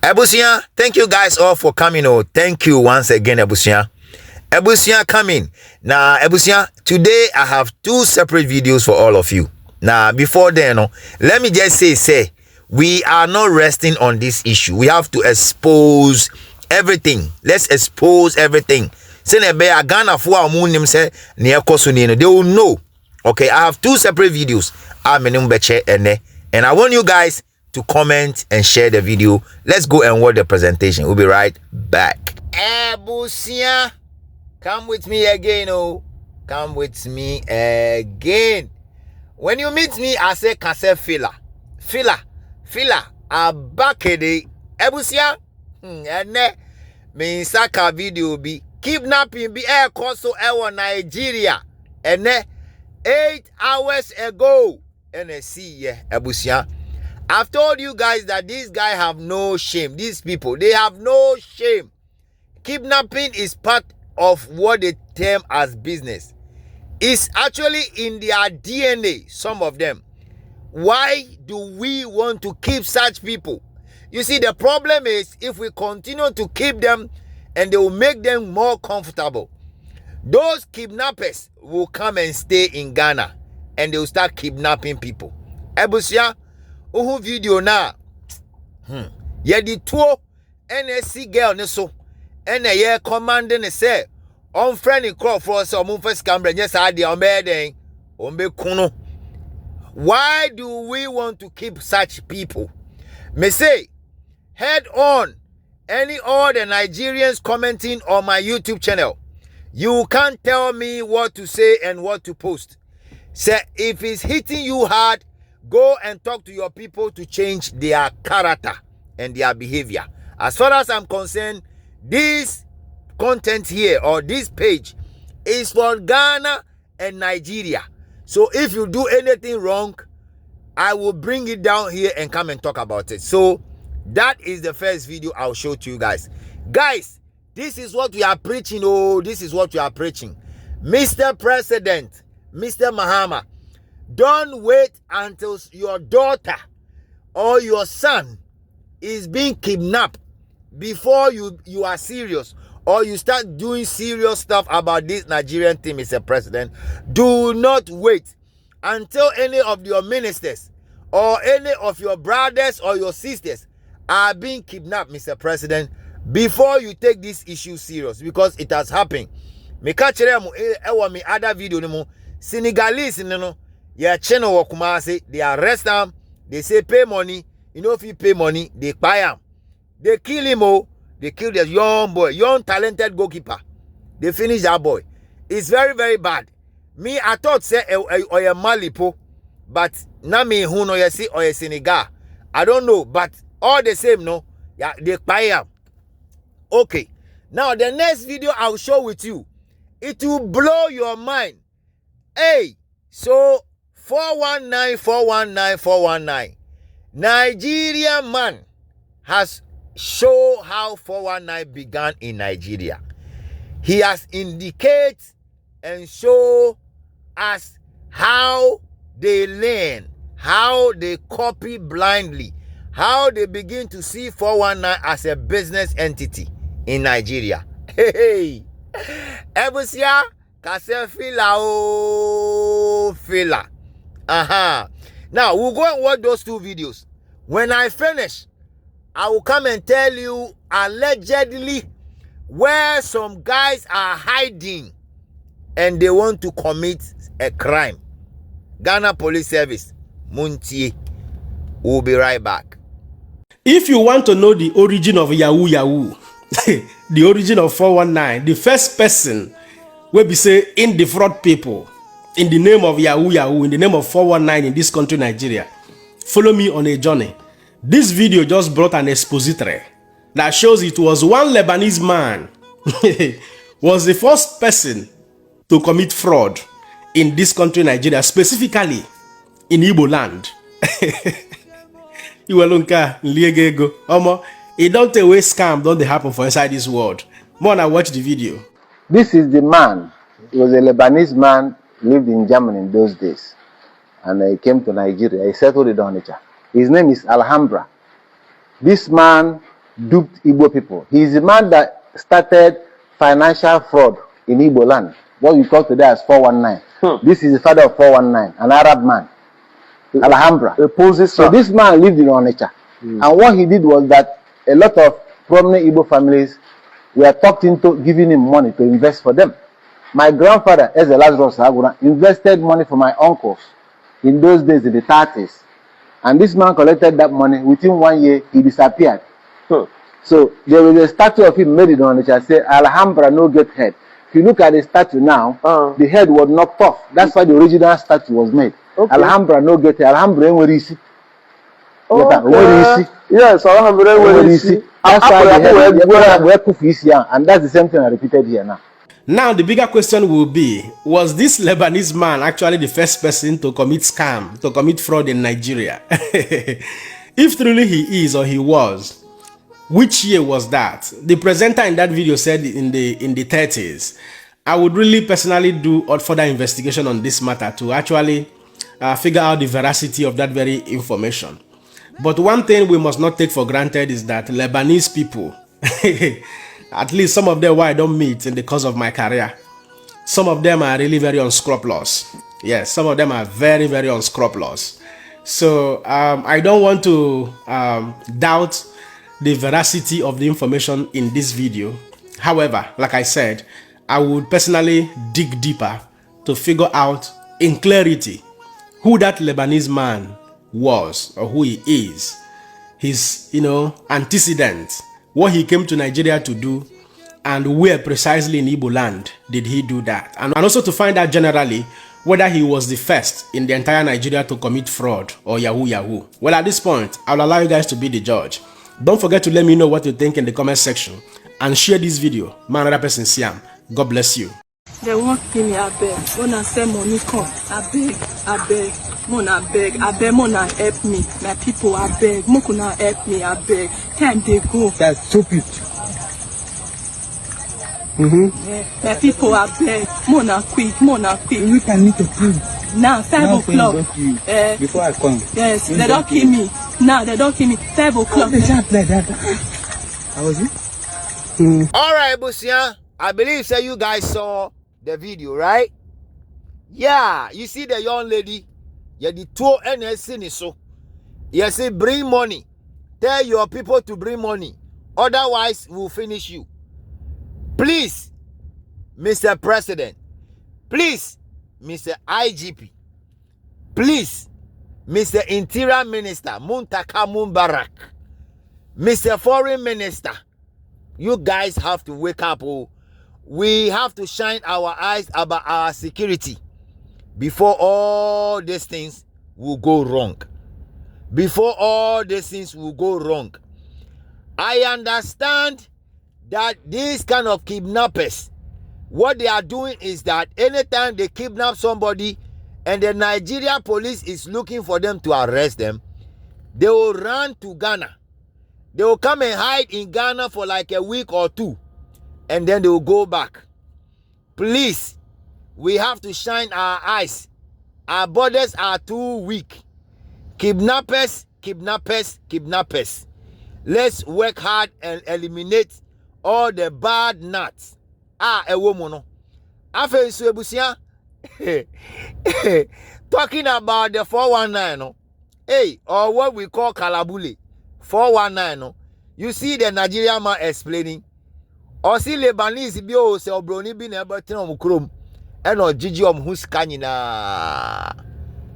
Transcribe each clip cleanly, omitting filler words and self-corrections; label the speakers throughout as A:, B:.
A: Ebusia, thank you guys all for coming. Oh, thank you once again, Ebusia. Ebusia coming. Now, Ebusia, today I have 2 separate videos for all of you. Now, before then, let me just say, we are not resting on this issue. We have to expose everything. Let's expose everything. They will know. Okay, I have 2 separate videos. And I want you guys to comment and share the video. Let's go and watch the presentation. We'll be right back. Ebusia, come with me again. Oh, come with me again. When you meet me, I say kase fila. Abakede. Ebusia, ene me saka video be kidnapping be air koso ewa Nigeria. Ene 8 hours ago. Ene see Ebusia. I've told you guys that these guys have no shame. These people, they have no shame. Kidnapping is part of what they term as business. It's actually in their DNA, some of them. Why do we want to keep such people? You see, the problem is if we continue to keep them and they will make them more comfortable, those kidnappers will come and stay in Ghana and they will start kidnapping people. Ebusia, uhu video na di tuo NSC girl ne so ene ye command ne say on friend crop for so mun first camera nya sa dia on be den on be kunu. Why do we want to keep such people? Me say head on any all the Nigerians commenting on my YouTube channel. You can't tell me what to say and what to post. Say if it's hitting you hard, go and talk to your people to change their character and their behavior. As far as I'm concerned, this content here or this page is for Ghana and Nigeria. So if you do anything wrong, I will bring it down here and come and talk about it. So that is the first video I'll show to you guys. Guys, this is what we are preaching. Oh, this is what we are preaching. Mr. President, Mr. Mahama, don't wait until your daughter or your son is being kidnapped before you are serious or you start doing serious stuff about this Nigerian thing, Mr. President. Do not wait until any of your ministers or any of your brothers or your sisters are being kidnapped, Mr. President, before you take this issue serious, because it has happened. Me catch them me other video no Senegalese no. Yeah, channel Kumasi, they arrest them, they say pay money. You know, if you pay money, they buy him. They kill him, they kill the young boy, young talented goalkeeper. They finish that boy. It's very, very bad. Me, I thought say or a Malipo, but na me who know you see or a Senegal. I don't know, but all the same, no, yeah, they buy him. Okay. Now the next video I'll show with you, it will blow your mind. Hey, so 419. Nigerian man has shown how 419 began in Nigeria. He has indicated and show us how they learn, how they copy blindly, how they begin to see 419 as a business entity in Nigeria. Hey, Ebusia, kase fila. Now, we'll go and watch those 2 videos. When I finish, I will come and tell you allegedly where some guys are hiding and they want to commit a crime. Ghana Police Service, Muntie. We'll be right back.
B: If you want to know the origin of Yahoo, the origin of 419, the first person will be say in the fraud people, in the name of Yahoo, in the name of 419 in this country, Nigeria. Follow me on a journey. This video just brought an expository that shows it was one Lebanese man was the first person to commit fraud in this country, Nigeria, specifically in Igbo land. You alunka liegego omo. It don't away scam don't they happen for inside this world. More now watch the video.
C: This is the man. He was a Lebanese man, lived in Germany in those days, and he came to Nigeria. He settled in Onitsha. His name is Alhambra. This man duped Igbo people. He is the man that started financial fraud in Igbo land, what we call today as 419. This is the father of 419, an Arab man, Alhambra. So this man lived in Onitsha. And what he did was that a lot of prominent Igbo families were talked into giving him money to invest for them. My grandfather, Eze Lazarus Aguna, invested money for my uncles in those days, in the 30s. And this man collected that money. Within 1 year, he disappeared. So there was a statue of him made in Onitsha, say Alhambra no get head. If you look at the statue now, the head was knocked off. That's why the original statue was made. Alhambra no get head. Alhambra enwere isi.
D: Yes, Alhambra enwere isi.
C: That's why the head, and that's the same thing I repeated here now.
B: Now, the bigger question will be, was this Lebanese man actually the first person to commit scam, to commit fraud in Nigeria? If truly he is or he was, which year was that? The presenter in that video said in the 30s. I would really personally do further investigation on this matter to actually figure out the veracity of that very information. But one thing we must not take for granted is that Lebanese people, at least some of them who I don't meet in the course of my career, some of them are really very unscrupulous. Yes, some of them are very, very unscrupulous. So I don't want to doubt the veracity of the information in this video. However, like I said, I would personally dig deeper to figure out in clarity who that Lebanese man was or who he is, his antecedents, what he came to Nigeria to do, and where precisely in Igbo land did he do that. And also to find out generally whether he was the first in the entire Nigeria to commit fraud or yahoo. Well, at this point, I'll allow you guys to be the judge. Don't forget to let me know what you think in the comment section and share this video. Man, another person, Siam. God bless you.
E: They won't pay me, I beg. When I say money come, I beg. Mona beg, Mona help me. My people, I beg. Mokuna help me, I beg. Time they go.
D: That's stupid.
E: Yeah. My people, I beg. Mona quick.
D: We can need to prove.
E: Now, 5 o'clock.
D: Before I come.
E: Yes, they don't kill me. Now, they don't kill me. 5 o'clock.
D: They can't play that. How was it?
A: All right, Busia. I believe so you guys saw the video, right? Yeah, you see the young lady. Yeah, the two NSC so. You say bring money. Tell your people to bring money. Otherwise, we'll finish you. Please, Mr. President. Please, Mr. IGP. Please, Mr. Interior Minister Muntaka Mumbarak. Mr. Foreign Minister. You guys have to wake up. Oh. We have to shine our eyes about our security before all these things will go wrong. Before all these things will go wrong. I understand that these kind of kidnappers, what they are doing is that anytime they kidnap somebody and the Nigeria police is looking for them to arrest them, they will run to Ghana. They will come and hide in Ghana for like a week or two, and then they will go back. Please, we have to shine our eyes. Our borders are too weak. Kidnappers. Let's work hard and eliminate all the bad nuts. A woman. No. After Suebusia, talking about the 419, no? Hey, or what we call Kalabule. 419, no? You see the Nigerian man explaining. Or see Lebanese bio se obroni bi na ebetin omukrom. Eno jiji omhuska nyina.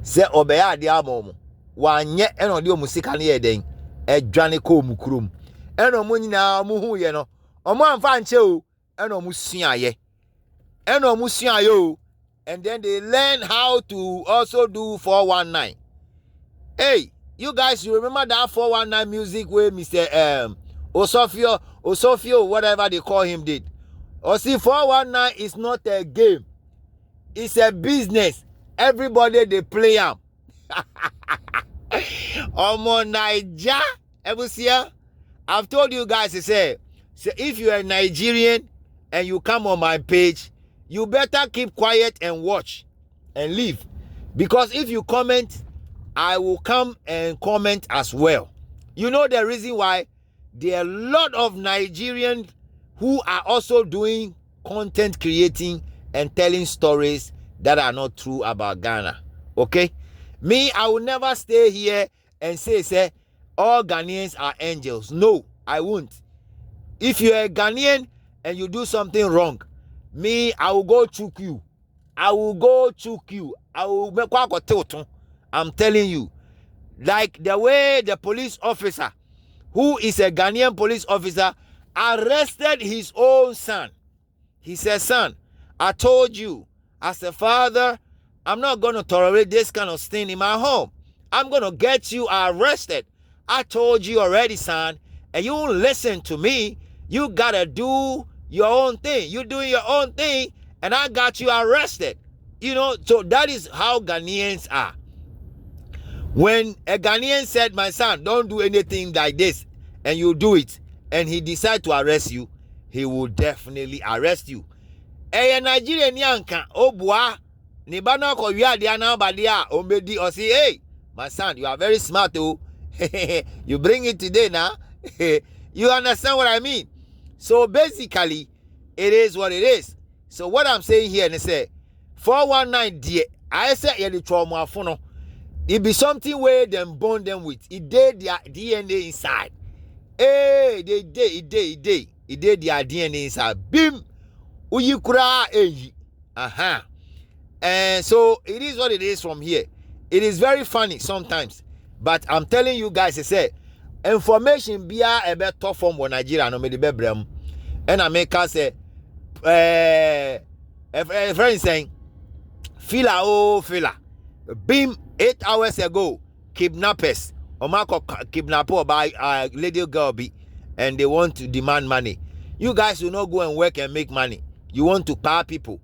A: Se obeya ade amom. Wanye eno de omusika na yeden. Edwane ko omukrom. Eno mo nyina mo hu ye no. Omo amfa nche o. Eno mo suaye. Eno mo suaye o. And then they learn how to also do 419. Hey, you guys, you remember that 419 music where Mr. Osofio, whatever they call him, did? Or see, 419 is not a game. It's a business. Everybody, they play am. Omo Naija, Ebusia, I've told you guys, so if you are Nigerian and you come on my page, you better keep quiet and watch and leave. Because if you comment, I will come and comment as well. You know the reason why? there are a lot of Nigerians who are also doing content creating and telling stories that are not true about Ghana. Okay? Me, I will never stay here and say all Ghanaians are angels. No, I won't. If you're a Ghanaian and you do something wrong, me, I will go choke you. I will go choke you. I will make a I'm telling you. Like the way the police officer, who is a Ghanaian police officer, arrested his own son. He said, son, I told you, as a father, I'm not going to tolerate this kind of thing in my home. I'm going to get you arrested. I told you already, son, and you won't listen to me. You got to do your own thing. You're doing your own thing, and I got you arrested. You know, so that is how Ghanaians are. When a Ghanaian said, my son, don't do anything like this, and you do it, and he decide to arrest you, he will definitely arrest you. A Nigerian yanka, oh boy, Nibana ko diana badia, omedi or say, hey, my son, you are very smart, oh. You bring it today now. You understand what I mean? So basically, it is what it is. So what I'm saying here, and say, 419 dear, I said, yeah, the trauma for it be something where them bond them with. It did their DNA inside. Hey, it did their DNA inside. Bim, uyikura eyi. Aha. And so it is what it is from here. It is very funny sometimes, but I'm telling you guys, I say, information be a better form for Nigeria no me the bebrem. And I make us say, a friend saying, fila. Bim, 8 hours ago, kidnappers, Omako kidnapper by a little girl be, and they want to demand money. You guys will not go and work and make money. You want to pay people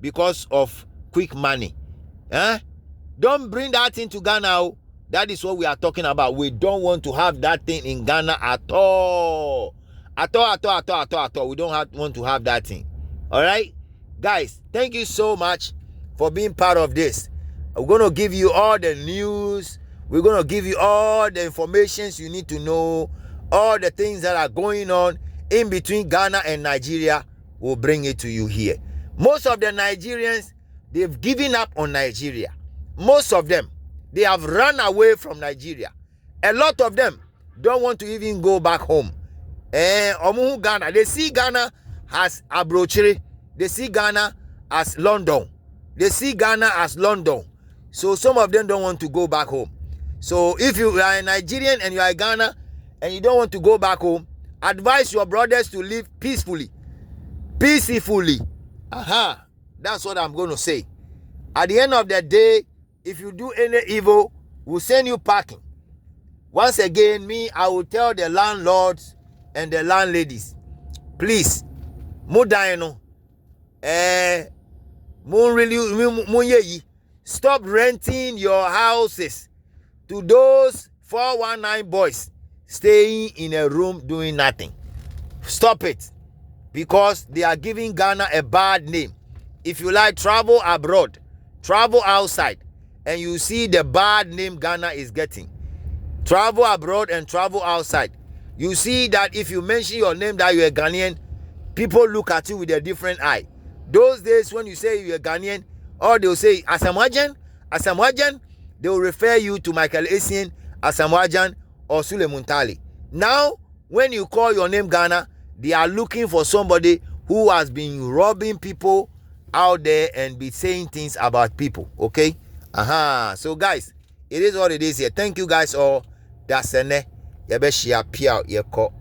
A: because of quick money. Huh? Don't bring that into Ghana. That is what we are talking about. We don't want to have that thing in Ghana at all. At all. We don't want to have that thing. All right? Guys, thank you so much for being part of this. We're going to give you all the news. We're going to give you all the informations you need to know. All the things that are going on in between Ghana and Nigeria. We'll bring it to you here. Most of the Nigerians, they've given up on Nigeria. Most of them, they have run away from Nigeria. A lot of them don't want to even go back home. Ghana, they see Ghana as Abrochiri. They see Ghana as London. They see Ghana as London. So some of them don't want to go back home. So if you are a Nigerian and you are in Ghana and you don't want to go back home, advise your brothers to live peacefully. Peacefully. Aha. That's what I'm going to say. At the end of the day, if you do any evil, we'll send you packing. Once again, I will tell the landlords and the landladies, please, stop renting your houses to those 419 boys staying in a room doing nothing. Stop it, because they are giving Ghana a bad name. If you like, travel abroad, travel outside, and you see the bad name Ghana is getting. Travel abroad and travel outside. You see that if you mention your name that you're a Ghanaian, people look at you with a different eye. Those days when you say you're a Ghanaian, or they'll say Asamoah Gyan, they will refer you to Michael Essien, Asamoah Gyan, or Sule Muntali. Now, when you call your name Ghana, they are looking for somebody who has been robbing people out there and be saying things about people. Okay? So guys, it is what it is here. Thank you guys all. That's ene. Yebe shia pia yeko.